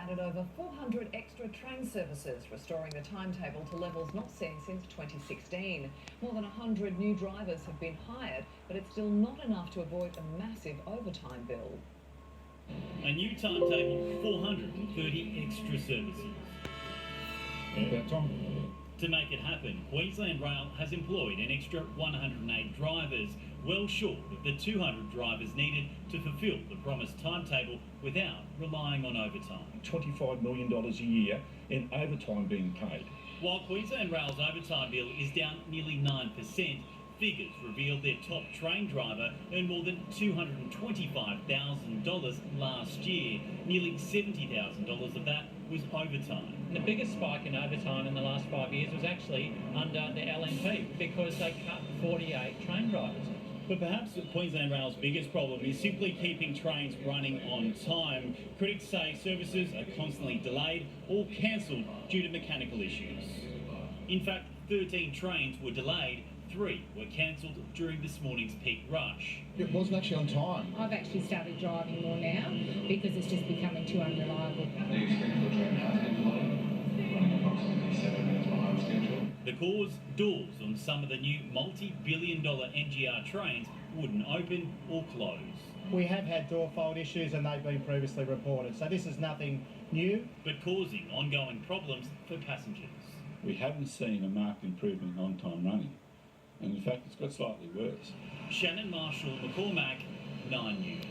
added over 400 extra train services, restoring the timetable to levels not seen since 2016. More than 100 new drivers have been hired, but it's still not enough to avoid a massive overtime bill. A new timetable, 430 extra services. About time. To make it happen, Queensland Rail has employed an extra 108 drivers, well short of the 200 drivers needed to fulfil the promised timetable without relying on overtime. $25 million a year in overtime being paid. While Queensland Rail's overtime bill is down nearly 9%, figures revealed their top train driver earned more than $225,000 last year. Nearly $70,000 of that was overtime. The biggest spike in overtime in the last 5 years was actually under the LNP because they cut 48 train drivers. But perhaps Queensland Rail's biggest problem is simply keeping trains running on time. Critics say services are constantly delayed or cancelled due to mechanical issues. In fact, 13 trains were delayed, 3 were cancelled during this morning's peak rush. It wasn't actually on time. I've actually started driving more now because it's just becoming too unreliable. The cause, doors on some of the new multi-billion-dollar NGR trains wouldn't open or close. We have had door fault issues and they've been previously reported, so this is nothing new. But causing ongoing problems for passengers. We haven't seen a marked improvement in on-time running, and in fact it's got slightly worse. Shannon Marshall, McCormack, 9 News.